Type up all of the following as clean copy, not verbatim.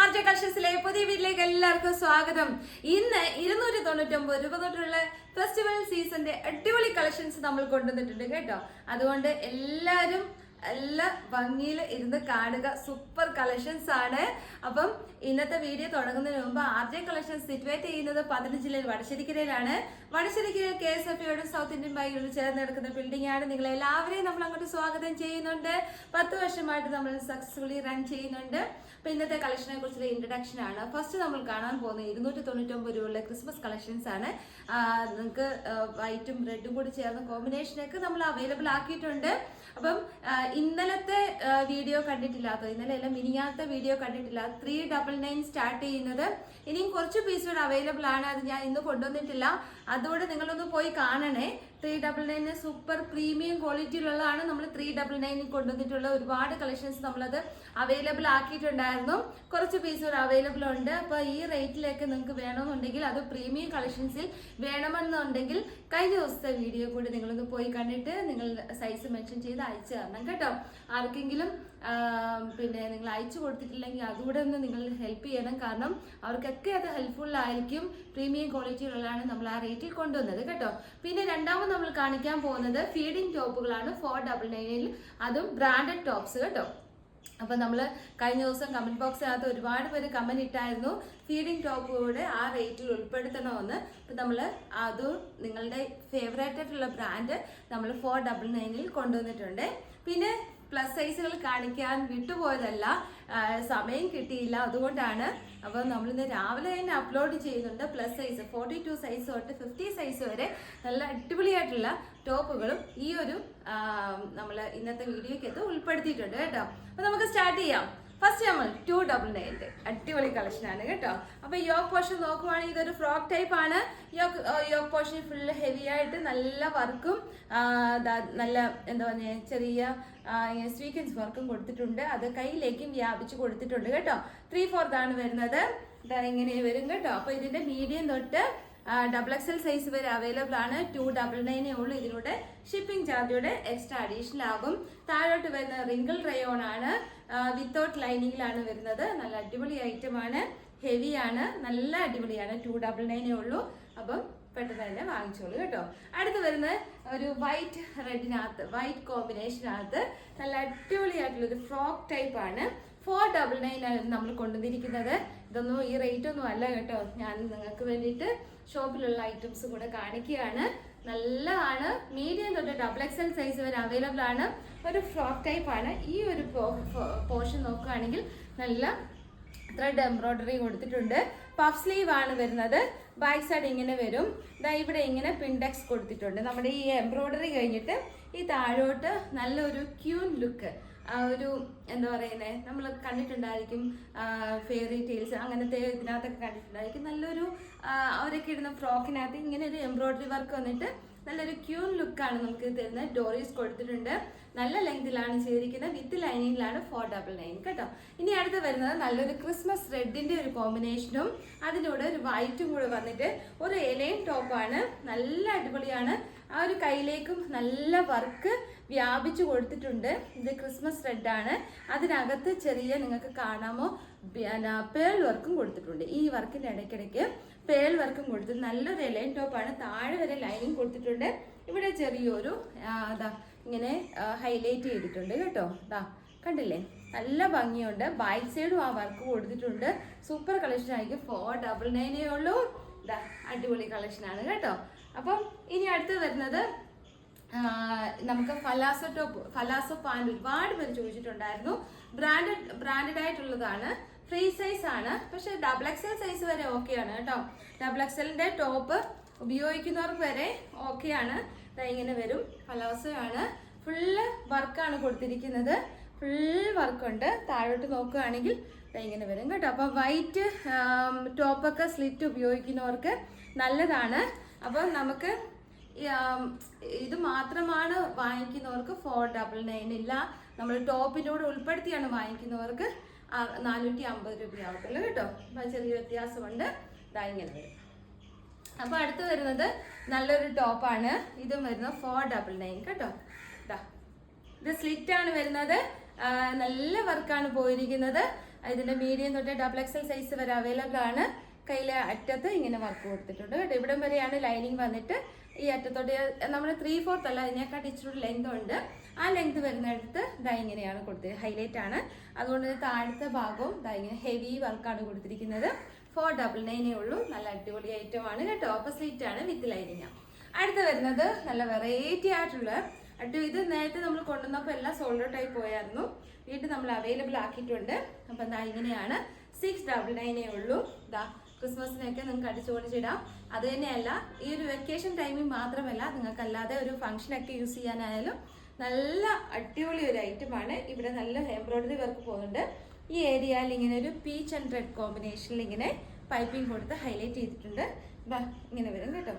RJ കളക്ഷൻസിലെ പുതിയ വീട്ടിലേക്ക് എല്ലാവർക്കും സ്വാഗതം. ഇന്ന് 299 രൂപ തൊട്ടുള്ള ഫെസ്റ്റിവൽ സീസന്റെ അടിപൊളി കളക്ഷൻസ് നമ്മൾ കൊണ്ടുവന്നിട്ടുണ്ട് കേട്ടോ. അതുകൊണ്ട് എല്ലാവരും എല്ലാ ഭംഗിയിൽ ഇരുന്ന് കാണുക. സൂപ്പർ കളക്ഷൻസ് ആണ്. അപ്പം ഇന്നത്തെ വീഡിയോ തുടങ്ങുന്നതിന് മുമ്പ് ആർജെ കളക്ഷൻസ് സിറ്റുവേറ്റ് ചെയ്യുന്നത് 15 ജില്ലയിൽ വടശ്ശേരിക്കരയിലാണ്. വടശ്ശേരിക്കരയിൽ KSFEയോട് സൗത്ത് ഇന്ത്യൻ ബാങ്കിനോട് ചേർന്ന് കിടക്കുന്ന ബിൽഡിംഗ് ആണ്. നിങ്ങൾ എല്ലാവരെയും നമ്മൾ അങ്ങോട്ട് സ്വാഗതം ചെയ്യുന്നുണ്ട്. 10 വർഷമായിട്ട് നമ്മൾ സക്സസ്ഫുള്ളി റൺ ചെയ്യുന്നുണ്ട്. അപ്പൊ ഇന്നത്തെ കളക്ഷനെ കുറിച്ചുള്ള ഇൻട്രഡക്ഷൻ ആണ്. ഫസ്റ്റ് നമ്മൾ കാണാൻ പോകുന്നത് 299 രൂപയുള്ള ക്രിസ്മസ് കളക്ഷൻസ് ആണ്. നിങ്ങൾക്ക് വൈറ്റും റെഡും കൂടി ചേർന്ന കോമ്പിനേഷനൊക്കെ നമ്മൾ അവൈലബിൾ ആക്കിയിട്ടുണ്ട്. അപ്പം ഇന്നലത്തെ വീഡിയോ കണ്ടിട്ടില്ലാത്ത, ഇന്നലെ എല്ലാം മിനിയാത്ത വീഡിയോ കണ്ടിട്ടില്ല, 399 സ്റ്റാർട്ട് ചെയ്യുന്നത്. ഇനിയും കുറച്ച് പീസുകൾ അവൈലബിൾ ആണ്. അത് ഞാൻ ഇന്ന് കൊണ്ടുവന്നിട്ടില്ല. അതുകൊണ്ട് നിങ്ങളൊന്ന് പോയി കാണണേ. 399 സൂപ്പർ പ്രീമിയം ക്വാളിറ്റിയിലുള്ളതാണ്. നമ്മൾ 399 കൊണ്ടുവന്നിട്ടുള്ള ഒരുപാട് കളക്ഷൻസ് നമ്മളത് അവൈലബിൾ ആക്കിയിട്ടുണ്ടായിരുന്നു. കുറച്ച് പീസുകൾ അവൈലബിൾ ഉണ്ട്. അപ്പോൾ ഈ റേറ്റിലേക്ക് നിങ്ങൾക്ക് വേണമെന്നുണ്ടെങ്കിൽ, അത് പ്രീമിയം കളക്ഷൻസിൽ വേണമെന്നുണ്ടെങ്കിൽ കഴിഞ്ഞ ദിവസത്തെ വീഡിയോ കൂടി നിങ്ങളൊന്ന് പോയി കണ്ടിട്ട് നിങ്ങൾ സൈസ് മെൻഷൻ ചെയ്ത് അയച്ചു തരണം കേട്ടോ. ആർക്കെങ്കിലും പിന്നെ നിങ്ങൾ അയച്ചു കൊടുത്തിട്ടില്ലെങ്കിൽ അതുകൂടെ ഒന്ന് നിങ്ങൾ ഹെൽപ്പ് ചെയ്യണം. കാരണം അവർക്കൊക്കെ അത് ഹെൽപ്ഫുൾ ആയിരിക്കും. പ്രീമിയം ക്വാളിറ്റിയിലുള്ളതാണ് നമ്മൾ ആ റേറ്റിൽ കൊണ്ടുവന്നത് കേട്ടോ. പിന്നെ രണ്ടാമത് നമ്മൾ കാണിക്കാൻ പോകുന്നത് ഫീഡിംഗ് ടോപ്പുകളാണ് 499-ൽ. അതും ബ്രാൻഡഡ് ടോപ്സ് കേട്ടോ. അപ്പൊ നമ്മൾ കഴിഞ്ഞ ദിവസം കമന്റ് ബോക്സിനകത്ത് ഒരുപാട് പേര് കമന്റ് ഇട്ടായിരുന്നു ഫീഡിംഗ് ടോപ്പുകൂടെ ആ റേറ്റിൽ ഉൾപ്പെടുത്തണമെന്ന്. അപ്പൊ നമ്മൾ അതും നിങ്ങളുടെ ഫേവറേറ്റ് ആയിട്ടുള്ള ബ്രാൻഡ് നമ്മൾ 499-ൽ കൊണ്ടുവന്നിട്ടുണ്ട്. പിന്നെ പ്ലസ് സൈസുകൾ കാണിക്കാൻ വിട്ടുപോയതല്ല, സമയം കിട്ടിയില്ല, അതുകൊണ്ടാണ്. അപ്പോൾ നമ്മളിന്ന് രാവിലെ തന്നെ അപ്ലോഡ് ചെയ്യുന്നുണ്ട്. പ്ലസ് സൈസ് 42 സൈസ് തൊട്ട് 50 സൈസ് വരെ നല്ല അടിപൊളിയായിട്ടുള്ള ടോപ്പുകളും ഈ ഒരു നമ്മൾ ഇന്നത്തെ വീഡിയോക്കകത്ത് ഉൾപ്പെടുത്തിയിട്ടുണ്ട് കേട്ടോ. അപ്പോൾ നമുക്ക് സ്റ്റാർട്ട് ചെയ്യാം. ഫസ്റ്റ് നമ്മൾ 299 അടിപൊളി കളക്ഷനാണ് കേട്ടോ. അപ്പൊ യോക്ക് പോർഷൻ നോക്കുവാണെങ്കിൽ ഇതൊരു ഫ്രോക്ക് ടൈപ്പ് ആണ്. യോക്ക് പോർഷൻ ഫുള്ള് ഹെവി ആയിട്ട് നല്ല വർക്കും നല്ല എന്താ പറയുക ചെറിയ സ്വീക്വൻസ് വർക്കും കൊടുത്തിട്ടുണ്ട്. അത് കയ്യിലേക്കും വ്യാപിച്ച് കൊടുത്തിട്ടുണ്ട് കേട്ടോ. 3/4 ആണ് വരുന്നത്. ഇങ്ങനെ വരും കേട്ടോ. അപ്പൊ ഇതിന്റെ മീഡിയം തൊട്ട് XXL സൈസ് വരെ അവൈലബിൾ ആണ്. 299 ഉള്ളൂ. ഇതിലൂടെ ഷിപ്പിംഗ് ചാർജോടെ എക്സ്ട്രാ അഡീഷണൽ ആകും. താഴോട്ട് വരുന്ന റിങ്കിൾ റയോൺ ആണ്. വിത്തൗട്ട് ലൈനിങ്ങിലാണ് വരുന്നത്. നല്ല അടിപൊളി ഐറ്റം ആണ്. ഹെവി ആണ്. നല്ല അടിപൊളിയാണ്. 299 ഉള്ളൂ. അപ്പം പെട്ടെന്ന് തന്നെ വാങ്ങിച്ചോളൂ കേട്ടോ. അടുത്ത് വരുന്നത് ഒരു വൈറ്റ് റെഡിനകത്ത്, വൈറ്റ് കോമ്പിനേഷനകത്ത് നല്ല അടിപൊളിയായിട്ടുള്ള ഒരു ഫ്രോക്ക് ടൈപ്പ് ആണ്. 499 ആണ് നമ്മൾ കൊണ്ടുവന്നിരിക്കുന്നത്. ഇതൊന്നും ഈ റേറ്റ് ഒന്നും അല്ല കേട്ടോ. ഞാൻ നിങ്ങൾക്ക് വേണ്ടിയിട്ട് ഷോപ്പിലുള്ള ഐറ്റംസ് കൂടെ കാണിക്കുകയാണ്. നല്ലതാണ്. മീഡിയം തൊട്ട് XXL സൈസ് വരെ അവൈലബിൾ ആണ്. ഒരു ഫ്രോക്ക് ടൈപ്പ് ആണ്. ഈ ഒരു പോർഷൻ നോക്കുകയാണെങ്കിൽ നല്ല ത്രെഡ് എംബ്രോയിഡറി കൊടുത്തിട്ടുണ്ട്. പഫ് സ്ലീവ് ആണ് വരുന്നത്. ബാക്ക് സൈഡ് ഇങ്ങനെ വരും. ഇവിടെ ഇങ്ങനെ പിൻഡെക്സ് കൊടുത്തിട്ടുണ്ട്. നമ്മുടെ ഈ എംബ്രോയിഡറി കഴിഞ്ഞിട്ട് ഈ താഴോട്ട് നല്ലൊരു ക്യൂൻ ലുക്ക്, ആ ഒരു എന്താ പറയുന്നത്, നമ്മൾ കണ്ടിട്ടുണ്ടായിരിക്കും ഫെയറി ടെയിൽസ് അങ്ങനത്തെ ഇതിനകത്തൊക്കെ കണ്ടിട്ടുണ്ടായിരിക്കും. നല്ലൊരു അവരൊക്കെ ഇടുന്ന ഫ്രോക്കിനകത്ത് ഇങ്ങനെ ഒരു എംബ്രോയിഡറി വർക്ക് വന്നിട്ട് നല്ലൊരു ക്യൂൻ ലുക്കാണ് നമുക്ക് തരുന്നത്. ഡോറീസ് കൊടുത്തിട്ടുണ്ട്. നല്ല ലെങ്തിലാണ് ചെയ്തിരിക്കുന്നത്. വിത്ത് ലൈനിങ്ങിലാണ് 499 കേട്ടോ. ഇനി അടുത്ത് വരുന്നത് നല്ലൊരു ക്രിസ്മസ് റെഡിന്റെ ഒരു കോമ്പിനേഷനും അതിൻ്റെ കൂടെ ഒരു വൈറ്റും കൂടെ വന്നിട്ട് ഒരു എലൈൻ ടോപ്പാണ്. നല്ല അടിപൊളിയാണ്. ആ ഒരു കയ്യിലേക്കും നല്ല വർക്ക് വ്യാപിച്ചു കൊടുത്തിട്ടുണ്ട്. ഇത് ക്രിസ്മസ് റെഡാണ്. അതിനകത്ത് ചെറിയ നിങ്ങൾക്ക് കാണാമോ പേൾ വർക്കും കൊടുത്തിട്ടുണ്ട്. ഈ വർക്കിന്റെ ഇടയ്ക്കിടയ്ക്ക് പേൾ വർക്കും കൊടുത്തിട്ട് നല്ലൊരു എലൈൻ ടോപ്പാണ്. താഴെ വരെ ലൈനിങ് കൊടുത്തിട്ടുണ്ട്. ഇവിടെ ചെറിയൊരു ഇങ്ങനെ ഹൈലൈറ്റ് ചെയ്തിട്ടുണ്ട് കേട്ടോ. കണ്ടില്ലേ, നല്ല ഭംഗിയുണ്ട്. ബാക്ക് സൈഡും ആ വർക്ക് കൊടുത്തിട്ടുണ്ട്. സൂപ്പർ കളക്ഷൻ ആയിരിക്കും. 499 ഉള്ളൂ. അടിപൊളി കളക്ഷനാണ് കേട്ടോ. അപ്പം ഇനി അടുത്ത് വരുന്നത് നമുക്ക് ഫലാസോ പാൻറ് ഒരുപാട് പേര് ചോദിച്ചിട്ടുണ്ടായിരുന്നു. ബ്രാൻഡഡ് ആയിട്ടുള്ളതാണ്. ഫ്രീ സൈസ് ആണ്. പക്ഷെ XXL സൈസ് വരെ ഓക്കെയാണ് കേട്ടോ. XXLന്റെ ടോപ്പ് ഉപയോഗിക്കുന്നവർക്ക് വരെ ഓക്കെയാണ്. ഇങ്ങനെ വരും. ഫലാസോ ആണ്. ഫുള്ള് വർക്കാണ് കൊടുത്തിരിക്കുന്നത്. ഫുൾ വർക്കുണ്ട്. താഴോട്ട് നോക്കുകയാണെങ്കിൽ ഇങ്ങനെ വരും കേട്ടോ. അപ്പം വൈറ്റ് ടോപ്പൊക്കെ സ്ലിറ്റ് ഉപയോഗിക്കുന്നവർക്ക് നല്ലതാണ്. അപ്പം നമുക്ക് ഇത് മാത്രമാണ് വാങ്ങിക്കുന്നവർക്ക് 499 ഇല്ല. നമ്മൾ ടോപ്പിൻ്റെ കൂടെ ഉൾപ്പെടുത്തിയാണ് വാങ്ങിക്കുന്നവർക്ക് 450 രൂപയാവത്തുള്ളൂ കേട്ടോ. അപ്പം ചെറിയ വ്യത്യാസമുണ്ട്. ഇങ്ങനെ വരും. അപ്പോൾ അടുത്ത് വരുന്നത് നല്ലൊരു ടോപ്പാണ്. ഇതും വരുന്നത് 499 കേട്ടോ. ഇത് സ്ലിറ്റ് ആണ് വരുന്നത്. നല്ല വർക്കാണ് പോയിരിക്കുന്നത്. ഇതിന്റെ മീഡിയം തൊട്ട് XXL സൈസ് വരെ അവൈലബിൾ ആണ്. കയ്യിലെ അറ്റത്ത് ഇങ്ങനെ വർക്ക് കൊടുത്തിട്ടുണ്ട് കേട്ടോ. ഇവിടം വരെയാണ് ലൈനിങ് വന്നിട്ട് ഈ അറ്റത്തോട്ട് നമ്മൾ 3/4 അല്ല, ഇതിനേക്കാട്ട് ഇച്ചിരി ലെങ്ത് ഉണ്ട്. ആ ലെങ്ത് വരുന്നിടത്ത് ദാ ഇങ്ങനെയാണ് കൊടുത്തത്, ഹൈലൈറ്റ് ആണ്. അതുകൊണ്ട് താഴത്തെ ഭാഗവും ദാ ഇങ്ങനെ ഹെവി വർക്കാണ് കൊടുത്തിരിക്കുന്നത്. 499 ഉള്ളൂ. നല്ല അടിപൊളി ഐറ്റം ആണ് കേട്ടോ. ഓപ്പോസിറ്റ് ആണ് വിത്ത് ലൈനിങ്. അടുത്ത് വരുന്നത് നല്ല വെറൈറ്റി ആയിട്ടുള്ള ഇത് നേരത്തെ നമ്മൾ കൊണ്ടുവന്നപ്പോൾ എല്ലാം സോൾഡ് ഔട്ട് ആയി പോയായിരുന്നു. വീണ്ടും നമ്മൾ അവൈലബിൾ ആക്കിയിട്ടുണ്ട്. അപ്പം ദാ ഇങ്ങനെയാണ് 699 ഉള്ളൂ. ദാ ക്രിസ്മസിനൊക്കെ നിങ്ങൾക്ക് അടിച്ചു പൊളിച്ചിടാം. അത് തന്നെയല്ല, ഈ ഒരു വെക്കേഷൻ ടൈമിൽ മാത്രമല്ല, നിങ്ങൾക്ക് അല്ലാതെ ഒരു ഫംഗ്ഷനൊക്കെ യൂസ് ചെയ്യാനായാലും നല്ല അടിപൊളി ഒരു ഐറ്റമാണ്. ഇവിടെ നല്ല എംബ്രോയിഡറി വർക്ക് പോകുന്നുണ്ട്. ഈ ഏരിയയിൽ ഇങ്ങനെ ഒരു പീച്ച് ആൻഡ് റെഡ് കോമ്പിനേഷനിൽ ഇങ്ങനെ പൈപ്പിംഗ് കൊടുത്ത് ഹൈലൈറ്റ് ചെയ്തിട്ടുണ്ട്. ദാ ഇങ്ങനെ വരും കേട്ടോ.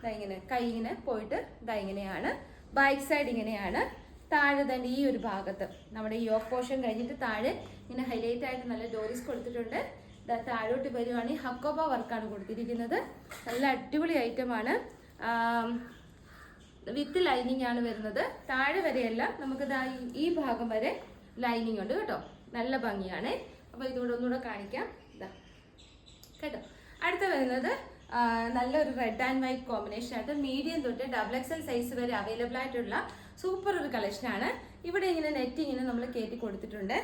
ദാ ഇങ്ങനെ കൈ ഇങ്ങനെ പോയിട്ട് ദാ ഇങ്ങനെയാണ്. ബാക്ക് സൈഡ് ഇങ്ങനെയാണ്. താഴെ തന്നെ ഈ ഒരു ഭാഗത്ത് നമ്മുടെ ഈ യോക്ക് പോർഷൻ കഴിഞ്ഞിട്ട് താഴെ ഇങ്ങനെ ഹൈലൈറ്റ് ആയിട്ട് നല്ല ഡോറീസ് കൊടുത്തിട്ടുണ്ട്. താഴോട്ട് വരുവാണെങ്കിൽ ഹക്കോബ വർക്കാണ് കൊടുത്തിരിക്കുന്നത്. നല്ല അടിപൊളി ഐറ്റമാണ്. വിത്ത് ലൈനിങ് ആണ് വരുന്നത്. താഴെ വരെയല്ല, നമുക്ക് ഈ ഭാഗം വരെ ലൈനിങ് ഉണ്ട് കേട്ടോ. നല്ല ഭംഗിയാണ്. അപ്പോൾ ഇതുകൂടെ ഒന്നുകൂടെ കാണിക്കാം. ഇതാ കേട്ടോ. അടുത്ത വരുന്നത് നല്ലൊരു റെഡ് ആൻഡ് വൈറ്റ് കോമ്പിനേഷൻ ആയിട്ട് മീഡിയം തൊട്ട് XXL സൈസ് വരെ അവൈലബിൾ ആയിട്ടുള്ള സൂപ്പർ ഒരു കളക്ഷനാണ്. ഇവിടെ ഇങ്ങനെ നെറ്റ് ഇങ്ങനെ നമ്മൾ കയറ്റി കൊടുത്തിട്ടുണ്ട്.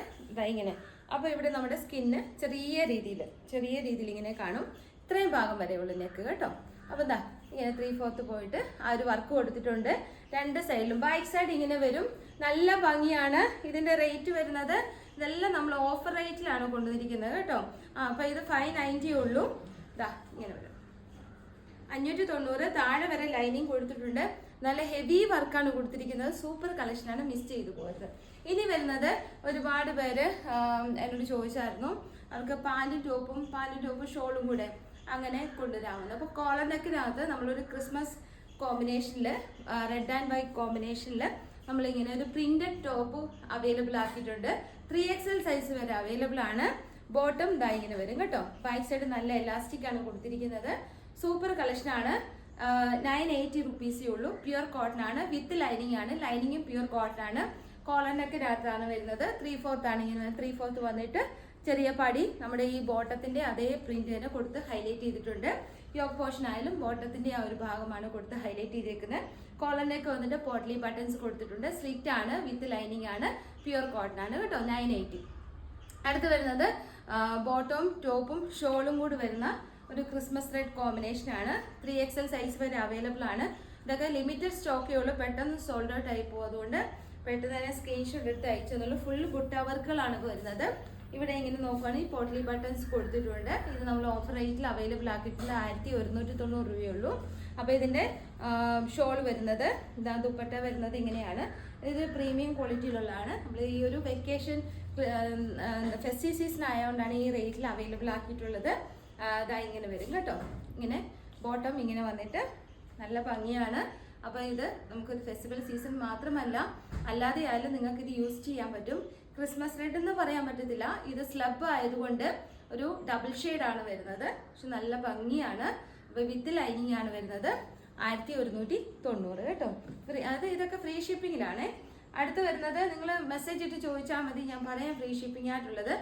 ഇങ്ങനെ അപ്പോൾ ഇവിടെ നമ്മുടെ സ്കിന്ന് ചെറിയ രീതിയിൽ ഇങ്ങനെ കാണും. ഇത്രയും ഭാഗം വരെ ഉള്ളു നെക്ക് കേട്ടോ. അപ്പോൾ എന്താ ഇങ്ങനെ 3/4 പോയിട്ട് ആ ഒരു വർക്ക് കൊടുത്തിട്ടുണ്ട്. രണ്ട് സൈഡിലും. ബാക്ക് സൈഡ് ഇങ്ങനെ വരും. നല്ല ഭംഗിയാണ്. ഇതിന്റെ റേറ്റ് വരുന്നത്, ഇതെല്ലാം നമ്മൾ ഓഫർ റേറ്റിലാണ് കൊണ്ടുവന്നിരിക്കുന്നത് കേട്ടോ. അപ്പോൾ ഇത് 590 ഉള്ളൂ. ഇതാ ഇങ്ങനെ വരും. 590. താഴെ വരെ ലൈനിങ് കൊടുത്തിട്ടുണ്ട്. നല്ല ഹെവി വർക്കാണ് കൊടുത്തിരിക്കുന്നത്. സൂപ്പർ കളക്ഷനാണ്, മിസ് ചെയ്തു പോയത്. ഇനി വരുന്നത് ഒരുപാട് പേര് എന്നോട് ചോദിച്ചായിരുന്നു, അവർക്ക് പാൻറ്റും ടോപ്പും ഷോളും കൂടെ അങ്ങനെ കൊണ്ടുവരാവുന്നത്. അപ്പോൾ കോളർ നെക്കിനകത്ത് നമ്മളൊരു ക്രിസ്മസ് കോമ്പിനേഷനിൽ, റെഡ് ആൻഡ് വൈറ്റ് കോമ്പിനേഷനിൽ നമ്മളിങ്ങനെ ഒരു പ്രിന്റഡ് ടോപ്പ് അവൈലബിൾ ആക്കിയിട്ടുണ്ട്. 3XL സൈസ് വരെ അവൈലബിൾ ആണ്. ബോട്ടം ദാ ഇങ്ങനെ വരും കേട്ടോ. ബാക്ക് സൈഡ് നല്ല എലാസ്റ്റിക് ആണ് കൊടുത്തിരിക്കുന്നത്. സൂപ്പർ കളക്ഷനാണ്. 980 റുപ്പീസേ ഉള്ളൂ. പ്യുർ കോട്ടൺ ആണ്. വിത്ത് ലൈനിങ് ആണ്. ലൈനിങ്ങും പ്യുർ കോട്ടൺ ആണ്. കോളറിനൊക്കെ രാത്രാണ് വരുന്നത്. 3/4 ആണ്. ഇങ്ങനെ 3/4 വന്നിട്ട് ചെറിയ പടി നമ്മുടെ ഈ ബോട്ടത്തിന്റെ അതേ പ്രിന്റ് തന്നെ കൊടുത്ത് ഹൈലൈറ്റ് ചെയ്തിട്ടുണ്ട്. യോക്ക് പോർഷൻ ആയാലും ബോട്ടത്തിന്റെ ആ ഒരു ഭാഗമാണ് കൊടുത്ത് ഹൈലൈറ്റ് ചെയ്തിരിക്കുന്നത്. കോളറിനൊക്കെ വന്നിട്ട് പോട്ട്ലി ബട്ടൺസ് കൊടുത്തിട്ടുണ്ട്. സ്ലിറ്റ് ആണ്. വിത്ത് ലൈനിങ് ആണ്. പ്യുർ കോട്ടൺ ആണ് കേട്ടോ. 980. അടുത്ത് വരുന്നത് ബോട്ടവും ടോപ്പും ഷോളും കൂടി വരുന്ന ഒരു ക്രിസ്മസ് റെഡ് കോമ്പിനേഷൻ ആണ്. 3XL സൈസ് വരെ അവൈലബിൾ ആണ്. ഇതൊക്കെ ലിമിറ്റഡ് സ്റ്റോക്കേ ഉള്ളൂ. പെട്ടെന്ന് സോൾഡ് ഔട്ട് ആയി പോകും. അതുകൊണ്ട് പെട്ടെന്ന് തന്നെ സ്ക്രീൻഷോട്ട് എടുത്ത് അയച്ചെന്നുള്ളൂ. ഫുൾ ബുട്ട വർക്കുകളാണ് വരുന്നത്. ഇവിടെ ഇങ്ങനെ നോക്കുകയാണെങ്കിൽ പോട്ട്ലി ബട്ടൺസ് കൊടുത്തിട്ടുണ്ട്. ഇത് നമ്മൾ ഓഫർ റേറ്റിൽ അവൈലബിൾ ആക്കിയിട്ടുള്ള 1190 രൂപയുള്ളൂ. അപ്പോൾ ഇതിൻ്റെ ഷോൾ വരുന്നത്, ഇതാ ദുപ്പട്ട വരുന്നത് ഇങ്ങനെയാണ്. ഇത് പ്രീമിയം ക്വാളിറ്റിയിലുള്ളതാണ്. നമ്മൾ ഈ ഒരു വെക്കേഷൻ ഫെസ്റ്റീവ് സീസൺ ആയതുകൊണ്ടാണ് ഈ റേറ്റിൽ അവൈലബിൾ ആക്കിയിട്ടുള്ളത്. ഇതാ ഇങ്ങനെ വരും കേട്ടോ. ഇങ്ങനെ ബോട്ടം ഇങ്ങനെ വന്നിട്ട് നല്ല ഭംഗിയാണ്. അപ്പോൾ ഇത് നമുക്കൊരു ഫെസ്റ്റിവൽ സീസൺ മാത്രമല്ല, അല്ലാതെ ആയാലും നിങ്ങൾക്ക് ഇത് യൂസ് ചെയ്യാൻ പറ്റും. ക്രിസ്മസ് റെഡ് എന്ന് പറയാൻ പറ്റത്തില്ല. ഇത് സ്ലബ് ആയതുകൊണ്ട് ഒരു ഡബിൾ ഷെയ്ഡാണ് വരുന്നത്. പക്ഷെ നല്ല ഭംഗിയാണ്. അപ്പോൾ വിത്ത് ലൈനിങ് ആണ് വരുന്നത്. 1190 കേട്ടോ. അത് ഇതൊക്കെ ഫ്രീ ഷിപ്പിങ്ങിലാണ്. അടുത്ത് വരുന്നത് നിങ്ങൾ മെസ്സേജ് ഇട്ട് ചോദിച്ചാൽ മതി, ഞാൻ പറയാം ഫ്രീ ഷിപ്പിംഗ് ആയിട്ടുള്ളത്.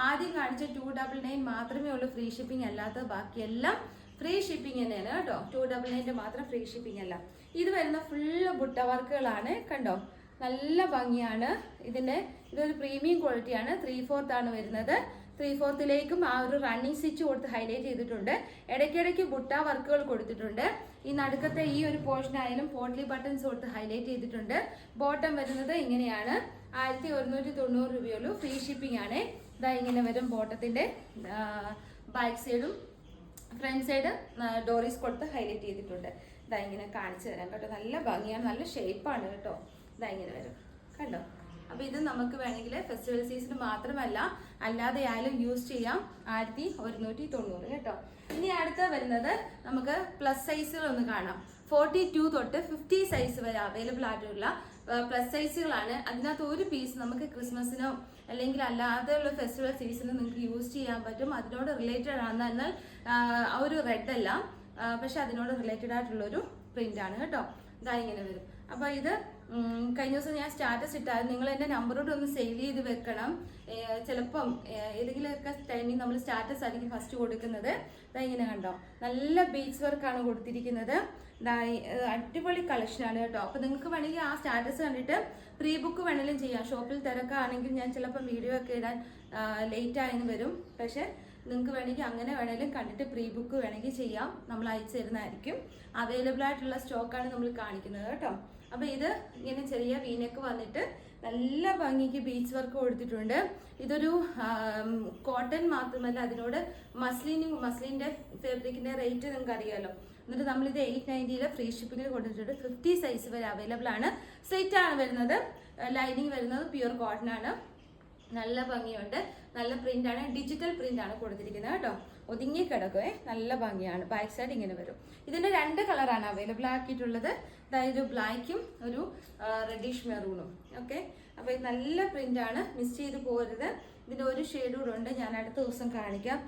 ആദ്യം കാണിച്ച 299 മാത്രമേ ഉള്ളൂ ഫ്രീ ഷിപ്പിംഗ്, അല്ലാത്ത ബാക്കിയെല്ലാം ഫ്രീ ഷിപ്പിംഗ് തന്നെയാണ് കേട്ടോ. 299 മാത്രം ഫ്രീ ഷിപ്പിംഗ് അല്ല. ഇത് വരുന്ന ഫുള്ള് ബുട്ട വർക്കുകളാണ്. കണ്ടോ, നല്ല ഭംഗിയാണ്. ഇതൊരു പ്രീമിയം ക്വാളിറ്റിയാണ്. 3/4 ആണ് വരുന്നത്. 3/4ലേക്കും ആ ഒരു റണ്ണിങ് സ്റ്റിച്ച് കൊടുത്ത് ഹൈലൈറ്റ് ചെയ്തിട്ടുണ്ട്. ഇടയ്ക്കിടയ്ക്ക് ബുട്ട വർക്കുകൾ കൊടുത്തിട്ടുണ്ട്. ഈ നടുക്കത്തെ ഈ ഒരു പോർഷൻ ആയാലും പോട്ട്ലി ബട്ടൺസ് കൊടുത്ത് ഹൈലൈറ്റ് ചെയ്തിട്ടുണ്ട്. ബോട്ടം വരുന്നത് ഇങ്ങനെയാണ്. 1190 രൂപയുള്ളൂ. ഫ്രീ ഷിപ്പിംഗ് ആണ്. ഇതാ ഇങ്ങനെ വരും. ബോട്ടത്തിന്റെ ബാക്ക് സൈഡും ഫ്രണ്ട് സൈഡ് ഡോറീസ് കൊടുത്ത് ഹൈലൈറ്റ് ചെയ്തിട്ടുണ്ട്. ഇതാ ഇങ്ങനെ കാണിച്ചു തരാം കേട്ടോ. നല്ല ഭംഗിയാണ്, നല്ല ഷേപ്പാണ് കേട്ടോ. ഇതാ ഇങ്ങനെ വരും കണ്ടോ. അപ്പോൾ ഇത് നമുക്ക് വേണമെങ്കിൽ ഫെസ്റ്റിവൽ സീസൺ മാത്രമല്ല അല്ലാതെ ആയാലും യൂസ് ചെയ്യാം. 1190 കേട്ടോ. ഇനി അടുത്ത വരുന്നത് നമുക്ക് പ്ലസ് സൈസുകൾ ഒന്ന് കാണാം. 42 തൊട്ട് 50 സൈസ് വരെ അവൈലബിൾ ആയിട്ടുള്ള പ്ലസ് സൈസുകളാണ്. അതിനകത്ത് ഒരു പീസ് നമുക്ക് ക്രിസ്മസിനോ അല്ലെങ്കിൽ അല്ലാതെയുള്ള ഫെസ്റ്റിവൽ സീസണോ നിങ്ങൾക്ക് യൂസ് ചെയ്യാൻ പറ്റും. അതിനോട് റിലേറ്റഡ് ആണ്. എന്നാൽ ആ ഒരു റെഡ് അല്ല, പക്ഷെ അതിനോട് റിലേറ്റഡ് ആയിട്ടുള്ളൊരു പ്രിന്റ് ആണ് കേട്ടോ. ഇതാ ഇങ്ങനെ വരും. അപ്പോൾ ഇത് കഴിഞ്ഞ ദിവസം ഞാൻ സ്റ്റാറ്റസ് ഇട്ടാൽ നിങ്ങൾ എൻ്റെ നമ്പറോട് ഒന്ന് സേവ് ചെയ്ത് വെക്കണം. ചിലപ്പം ഏതെങ്കിലുമൊക്കെ ടൈമിൽ നമ്മൾ സ്റ്റാറ്റസ് ആയിരിക്കും ഫസ്റ്റ് കൊടുക്കുന്നത്. ഇങ്ങനെ കണ്ടോ, നല്ല ബീച്ച് വർക്കാണ് കൊടുത്തിരിക്കുന്നത്. അടിപൊളി കളക്ഷനാണ് കേട്ടോ. അപ്പോൾ നിങ്ങൾക്ക് വേണമെങ്കിൽ ആ സ്റ്റാറ്റസ് കണ്ടിട്ട് പ്രീ ബുക്ക് വേണമെങ്കിലും ചെയ്യാം. ഷോപ്പിൽ തിരക്കാണെങ്കിൽ ഞാൻ ചിലപ്പം വീഡിയോ ഒക്കെ ഇടാൻ ലേറ്റ് ആയെന്ന് വരും. പക്ഷേ നിങ്ങൾക്ക് വേണമെങ്കിൽ അങ്ങനെ വേണമെങ്കിലും കണ്ടിട്ട് പ്രീ ബുക്ക് വേണമെങ്കിൽ ചെയ്യാം. നമ്മൾ അയച്ചു തരുന്നതായിരിക്കും. അവൈലബിൾ ആയിട്ടുള്ള സ്റ്റോക്കാണ് നമ്മൾ കാണിക്കുന്നത് കേട്ടോ. അപ്പോൾ ഇത് ഇങ്ങനെ ചെറിയ വീനൊക്കെ വന്നിട്ട് നല്ല ഭംഗിക്ക് ബീച്ച് വർക്ക് കൊടുത്തിട്ടുണ്ട്. ഇതൊരു കോട്ടൺ മാത്രമല്ല, അതിനോട് മസ്ലിൻ്റെ ഫാബ്രിക്കിൻ്റെ റേറ്റ് നിങ്ങൾക്ക് അറിയാമല്ലോ. എന്നിട്ട് നമ്മളിത് 890 ഫ്രീ ഷിപ്പിങ്ങിൽ കൊടുത്തിട്ടുണ്ട്. 50 സൈസ് വരെ അവൈലബിൾ ആണ്. സ്ട്രെയിറ്റ് ആണ് വരുന്നത്. ലൈനിങ് വരുന്നത് പ്യുവർ കോട്ടൺ ആണ്. നല്ല ഭംഗിയുണ്ട്, നല്ല പ്രിന്റ് ആണ്, ഡിജിറ്റൽ പ്രിന്റ് ആണ് കൊടുത്തിരിക്കുന്നത് കേട്ടോ. ഒതുങ്ങി കിടക്കുവേ, നല്ല ഭംഗിയാണ്. ബാക്ക് സൈഡ് ഇങ്ങനെ വരും. ഇതിന്റെ 2 കളറാണ് അവൈലബിൾ ആക്കിയിട്ടുള്ളത്. അതായത് ബ്ലാക്കും ഒരു റെഡിഷ് മെറൂണും. ഓക്കെ, അപ്പോൾ ഇത് നല്ല പ്രിന്റ് ആണ്, മിസ് ചെയ്ത് പോരുത്. ഇതിന്റെ ഒരു ഷെയ്ഡ് കൂടെ ഉണ്ട്, ഞാൻ അടുത്ത ദിവസം കാണിക്കാം.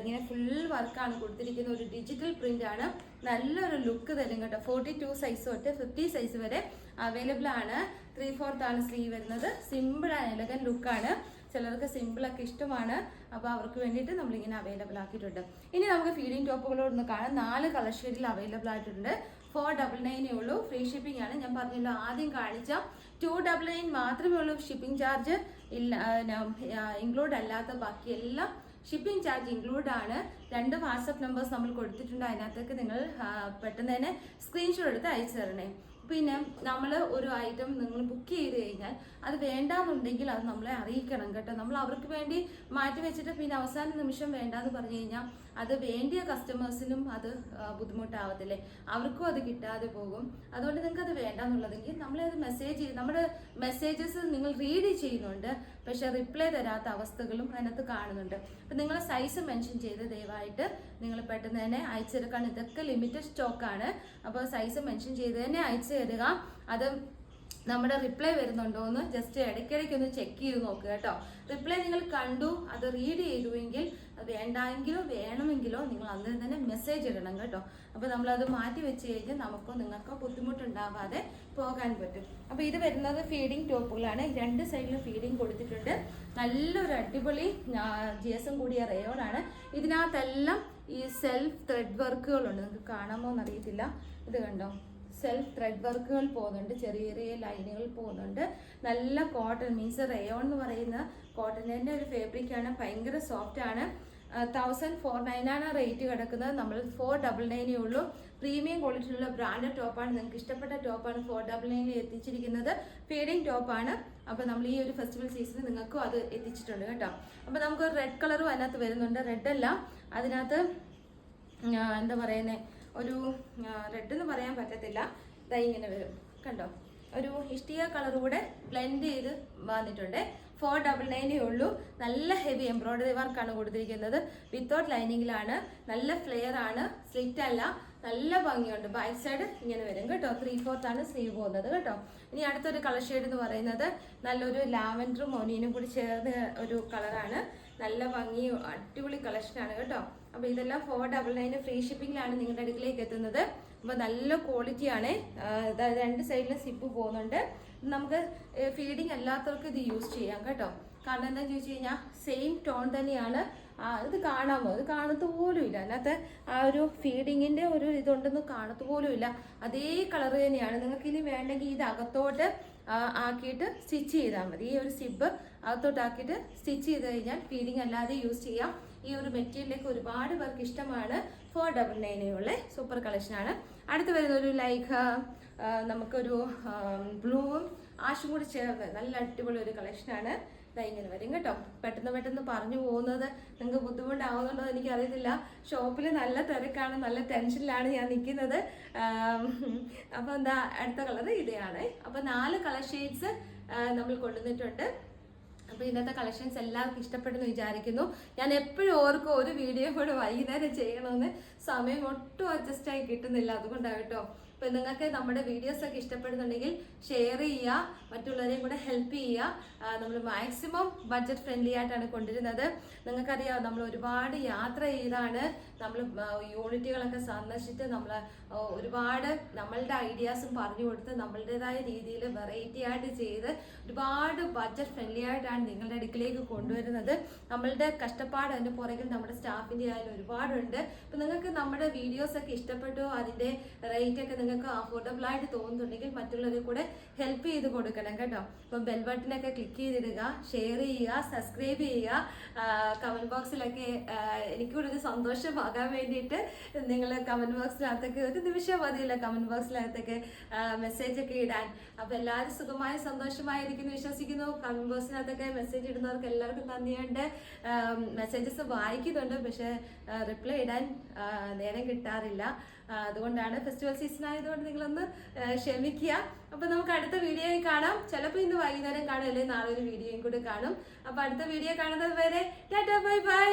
ഇങ്ങനെ ഫുൾ വർക്കാണ് കൊടുത്തിരിക്കുന്നത്. ഒരു ഡിജിറ്റൽ പ്രിന്റ് ആണ്, നല്ലൊരു ലുക്ക് തരും കേട്ടോ. 42 സൈസ് തൊട്ട് 50 സൈസ് വരെ അവൈലബിൾ ആണ്. 3/4 ആണ് സ്ലീവ് വരുന്നത്. സിമ്പിൾ ആൻഡ് എലഗന്റ് ലുക്കാണ്. ചിലർക്ക് സിമ്പിളൊക്കെ ഇഷ്ടമാണ്. അപ്പോൾ അവർക്ക് വേണ്ടിയിട്ട് നമ്മളിങ്ങനെ അവൈലബിൾ ആക്കിയിട്ടുണ്ട്. ഇനി നമുക്ക് ഫീഡിങ് ടോപ്പുകളോടൊന്ന് കാണാം. 4 കളർ ഷെയ്ഡിൽ അവൈലബിൾ ആയിട്ടുണ്ട്. 499 ഉള്ളൂ. ഫ്രീ ഷിപ്പിംഗ് ആണ്. ഞാൻ പറഞ്ഞല്ലോ ആദ്യം കാണിച്ച 299 മാത്രമേ ഉള്ളൂ ഷിപ്പിംഗ് ചാർജ് ഇല്ല, ഇൻക്ലൂഡ് അല്ലാത്ത ബാക്കിയെല്ലാം ഷിപ്പിംഗ് ചാർജ് ഇൻക്ലൂഡ് ആണ്. 2 വാട്സപ്പ് നമ്പേഴ്സ് നമ്മൾ കൊടുത്തിട്ടുണ്ട്. അതിനകത്തേക്ക് നിങ്ങൾ പെട്ടെന്ന് തന്നെ സ്ക്രീൻഷോട്ട് എടുത്ത് അയച്ചു തരണേ. പിന്നെ നമ്മൾ ഒരു ഐറ്റം നിങ്ങൾ ബുക്ക് ചെയ്ത് കഴിഞ്ഞാൽ അത് വേണ്ടാന്നുണ്ടെങ്കിൽ അത് നമ്മളെ അറിയിക്കണം കേട്ടോ. നമ്മൾ അവർക്ക് വേണ്ടി മാറ്റി വെച്ചിട്ട് പിന്നെ അവസാന നിമിഷം വേണ്ടാന്ന് പറഞ്ഞു കഴിഞ്ഞാൽ അത് വേണ്ടിയ കസ്റ്റമേഴ്സിനും അത് ബുദ്ധിമുട്ടാവത്തില്ലേ, അവർക്കും അത് കിട്ടാതെ പോകും. അതുകൊണ്ട് നിങ്ങൾക്ക് അത് വേണ്ടാന്നുള്ളതെങ്കിൽ നമ്മളത് നമ്മുടെ മെസ്സേജസ് നിങ്ങൾ റീഡ് ചെയ്യുന്നുണ്ട്, പക്ഷെ റിപ്ലൈ തരാത്ത അവസ്ഥകളും അതിനകത്ത് കാണുന്നുണ്ട്. അപ്പം നിങ്ങൾ സൈസ് മെൻഷൻ ചെയ്ത് ദയവായിട്ട് നിങ്ങൾ പെട്ടെന്ന് തന്നെ അയച്ചെടുക്കാൻ. ഇതൊക്കെ ലിമിറ്റഡ് സ്റ്റോക്കാണ്. അപ്പോൾ സൈസ് മെൻഷൻ ചെയ്ത് തന്നെ അയച്ചു തരിക. അത് നമ്മുടെ റിപ്ലൈ വരുന്നുണ്ടോ എന്ന് ജസ്റ്റ് ഇടയ്ക്കിടയ്ക്ക് ഒന്ന് ചെക്ക് ചെയ്ത് നോക്കുക കേട്ടോ. റിപ്ലൈ നിങ്ങൾ കണ്ടു, അത് റീഡ് ചെയ്തുവെങ്കിൽ അത് വേണ്ടെങ്കിലോ വേണമെങ്കിലോ നിങ്ങൾ അന്നേരം തന്നെ മെസ്സേജ് ഇടണം കേട്ടോ. അപ്പോൾ നമ്മളത് മാറ്റി വെച്ച് കഴിഞ്ഞാൽ നമുക്കോ നിങ്ങൾക്കോ ബുദ്ധിമുട്ടുണ്ടാവാതെ പോകാൻ പറ്റും. അപ്പോൾ ഇത് വരുന്നത് ഫീഡിങ് ടോപ്പുകളാണ്. 2 സൈഡിലും ഫീഡിങ് കൊടുത്തിട്ടുണ്ട്. നല്ലൊരു അടിപൊളി GSM കൂടിയ റയോൺ ആണ്. ഇതിനകത്തെല്ലാം ഈ സെൽഫ് ത്രെഡ് വർക്കുകളുണ്ട്. നിങ്ങൾക്ക് കാണാമോ എന്നറിയത്തില്ല. ഇത് കണ്ടോ, സെൽഫ് ത്രെഡ് വർക്കുകൾ പോകുന്നുണ്ട്, ചെറിയ ചെറിയ ലൈനുകൾ പോകുന്നുണ്ട്. നല്ല കോട്ടൺ മീൻസ് റയോൺ എന്ന് പറയുന്ന കോട്ടണിൻ്റെ ഒരു ഫാബ്രിക്കാണ്. ഭയങ്കര സോഫ്റ്റ് ആണ്. 1499 ആണ് റേറ്റ് കിടക്കുന്നത്. നമ്മൾ 499 ഉള്ളൂ. പ്രീമിയം ക്വാളിറ്റിയിലുള്ള ബ്രാൻഡഡ് ടോപ്പാണ്. നിങ്ങൾക്ക് ഇഷ്ടപ്പെട്ട ടോപ്പാണ് 499 എത്തിച്ചിരിക്കുന്നത്. ഫീഡിങ് ടോപ്പാണ്. അപ്പോൾ നമ്മൾ ഈ ഒരു ഫെസ്റ്റിവൽ സീസണിൽ നിങ്ങൾക്കും അത് എത്തിച്ചിട്ടുണ്ട് കേട്ടോ. അപ്പോൾ നമുക്ക് റെഡ് കളറും അതിനകത്ത് വരുന്നുണ്ട്. റെഡ് അല്ല, അതിനകത്ത് എന്താ പറയുന്നത്, ഒരു റെഡ് എന്ന് പറയാൻ പറ്റത്തില്ല. ഇങ്ങനെ വരും കണ്ടോ, ഒരു ഇഷ്ടിക കളർ കൂടെ ബ്ലെൻഡ് ചെയ്ത് വന്നിട്ടുണ്ട്. 499 ഉള്ളൂ. നല്ല ഹെവി എംബ്രോയിഡറി വർക്കാണ് കൊടുത്തിരിക്കുന്നത്. വിത്തൗട്ട് ലൈനിങ്ങിലാണ്. നല്ല ഫ്ലെയർ ആണ്, സ്ലിറ്റ് അല്ല. നല്ല ഭംഗിയുണ്ട്. ബാക്ക് സൈഡ് ഇങ്ങനെ വരും കേട്ടോ. 3/4 ആണ് സ്ലീവ് പോകുന്നത് കേട്ടോ. ഇനി അടുത്തൊരു കളർ ഷെയ്ഡ് എന്ന് പറയുന്നത് നല്ലൊരു ലാവൻഡറും ഒനിയനും കൂടി ചേർന്ന ഒരു കളറാണ്. നല്ല ഭംഗി, അടിപൊളി കളക്ഷനാണ് കേട്ടോ. അപ്പോൾ ഇതെല്ലാം 499 ഫ്രീ ഷിപ്പിംഗിലാണ് നിങ്ങളുടെ അടുക്കിലേക്ക് എത്തുന്നത്. അപ്പോൾ നല്ല ക്വാളിറ്റിയാണ്. 2 സൈഡിലും സിപ്പ് പോകുന്നുണ്ട്. നമുക്ക് ഫീഡിങ് അല്ലാത്തവർക്ക് ഇത് യൂസ് ചെയ്യാം കേട്ടോ. കാരണം എന്താണെന്ന് ചോദിച്ചു കഴിഞ്ഞാൽ സെയിം ടോൺ തന്നെയാണ്. ഇത് കാണാമോ, ഇത് കാണത്തു പോലും ഇല്ല. അതിനകത്ത് ആ ഒരു ഫീഡിങ്ങിൻ്റെ ഒരു ഇതുണ്ടെന്ന് കാണത്തു പോലും ഇല്ല. അതേ കളർ തന്നെയാണ്. നിങ്ങൾക്ക് ഇനി വേണ്ടെങ്കിൽ ഇത് അകത്തോട്ട് ആക്കിയിട്ട് സ്റ്റിച്ച് ചെയ്താൽ മതി. ഈ ഒരു സിബ് അകത്തോട്ടാക്കിയിട്ട് സ്റ്റിച്ച് ചെയ്ത് കഴിഞ്ഞാൽ ഫീഡിങ് അല്ലാതെ യൂസ് ചെയ്യാം. ഈ ഒരു മെറ്റീരിയലൊക്കെ ഒരുപാട് പേർക്ക് ഇഷ്ടമാണ്. 499 ഉള്ള സൂപ്പർ കളക്ഷനാണ്. അടുത്ത് വരുന്ന ഒരു നമുക്കൊരു ബ്ലൂവും ആഷും കൂടി ചേർന്ന് നല്ല അടിപൊളി ഒരു കളക്ഷനാണ്. ഇങ്ങനെ വരും കേട്ടോ. പെട്ടെന്ന് പറഞ്ഞു പോകുന്നത് നിങ്ങൾക്ക് ബുദ്ധിമുട്ടാവുന്നുണ്ടോ എനിക്ക് അറിയത്തില്ല. ഷോപ്പിൽ നല്ല തിരക്കാണ്, നല്ല ടെൻഷനിലാണ് ഞാൻ നിൽക്കുന്നത്. അപ്പോൾ എന്താ, അടുത്ത കളർ ഇതാണ്. അപ്പോൾ 4 കളർ ഷെയ്ഡ്സ് നമ്മൾ കൊണ്ടുവന്നിട്ടുണ്ട്. അപ്പോൾ ഇന്നത്തെ കളക്ഷൻസ് എല്ലാവർക്കും ഇഷ്ടപ്പെടുന്നു വിചാരിക്കുന്നു. ഞാൻ എപ്പോഴും ഓർക്കും ഒരു വീഡിയോ കൂടെ വൈകുന്നേരം ചെയ്യണമെന്ന്, സമയം ഒട്ടും അഡ്ജസ്റ്റ് ആയി കിട്ടുന്നില്ല. അതുകൊണ്ടാണ് കേട്ടോ. ഇപ്പം നിങ്ങൾക്ക് നമ്മുടെ വീഡിയോസൊക്കെ ഇഷ്ടപ്പെടുന്നുണ്ടെങ്കിൽ ഷെയർ ചെയ്യുക, മറ്റുള്ളവരെയും കൂടെ ഹെൽപ്പ് ചെയ്യുക. നമ്മൾ മാക്സിമം ബഡ്ജറ്റ് ഫ്രണ്ട്ലി ആയിട്ടാണ് കൊണ്ടുവരുന്നത്. നിങ്ങൾക്കറിയാം, നമ്മൾ ഒരുപാട് യാത്ര ചെയ്താണ് നമ്മൾ യൂണിറ്റുകളൊക്കെ സന്ദർശിച്ച് നമ്മൾ ഒരുപാട് നമ്മളുടെ ഐഡിയാസും പറഞ്ഞു കൊടുത്ത് നമ്മളുടേതായ രീതിയിൽ വെറൈറ്റി ആയിട്ട് ചെയ്ത് ഒരുപാട് ബഡ്ജറ്റ് ഫ്രണ്ട്ലി ആയിട്ടാണ് നിങ്ങളുടെ അടുക്കിലേക്ക് കൊണ്ടുവരുന്നത്. നമ്മളുടെ കഷ്ടപ്പാട് അതിൻ്റെ പുറകിൽ നമ്മുടെ സ്റ്റാഫിൻ്റെ ആയാലും ഒരുപാടുണ്ട്. അപ്പം നിങ്ങൾക്ക് നമ്മുടെ വീഡിയോസൊക്കെ ഇഷ്ടപ്പെട്ടു, അതിൻ്റെ റേറ്റൊക്കെ നിങ്ങൾക്ക് അഫോർഡബിൾ ആയിട്ട് തോന്നുന്നുണ്ടെങ്കിൽ മറ്റുള്ളവരെ കൂടെ ഹെൽപ്പ് ചെയ്ത് കൊടുക്കണം കേട്ടോ. അപ്പം ബെൽ ബട്ടനൊക്കെ ക്ലിക്ക് ചെയ്തിടുക, ഷെയർ ചെയ്യുക, സബ്സ്ക്രൈബ് ചെയ്യുക. കമൻറ്റ് ബോക്സിലൊക്കെ എനിക്കൂടെ ഒരു സന്തോഷമാകാൻ വേണ്ടിയിട്ട് നിങ്ങൾ കമൻറ്റ് ബോക്സിനകത്തൊക്കെ ഒരു നിമിഷം മതിയില്ല കമൻറ്റ് ബോക്സിനകത്തൊക്കെ മെസ്സേജൊക്കെ ഇടാൻ. അപ്പോൾ എല്ലാവരും സുഖമായി സന്തോഷമായിരിക്കുന്നു വിശ്വസിക്കുന്നു. കമൻറ്റ് ബോക്സിനകത്തൊക്കെ മെസ്സേജ് ഇടുന്നവർക്ക് എല്ലാവർക്കും നന്ദിയുണ്ട്. മെസ്സേജസ് വായിക്കുന്നുണ്ട്, പക്ഷേ റിപ്ലൈ ഇടാൻ നേരം കിട്ടാറില്ല. അതുകൊണ്ടാണ്, ഫെസ്റ്റിവൽ സീസൺ ആയതുകൊണ്ട് നിങ്ങളൊന്ന് ക്ഷമിക്കുക. അപ്പോൾ നമുക്ക് അടുത്ത വീഡിയോയിൽ കാണാം. ചിലപ്പോൾ ഇന്ന് വൈകുന്നേരം കാണും, അല്ലെങ്കിൽ നാളെ ഒരു വീഡിയോയും കൂടി കാണും. അപ്പോൾ അടുത്ത വീഡിയോ കാണുന്നത് വരെ ടാറ്റാ ബൈ ബൈ.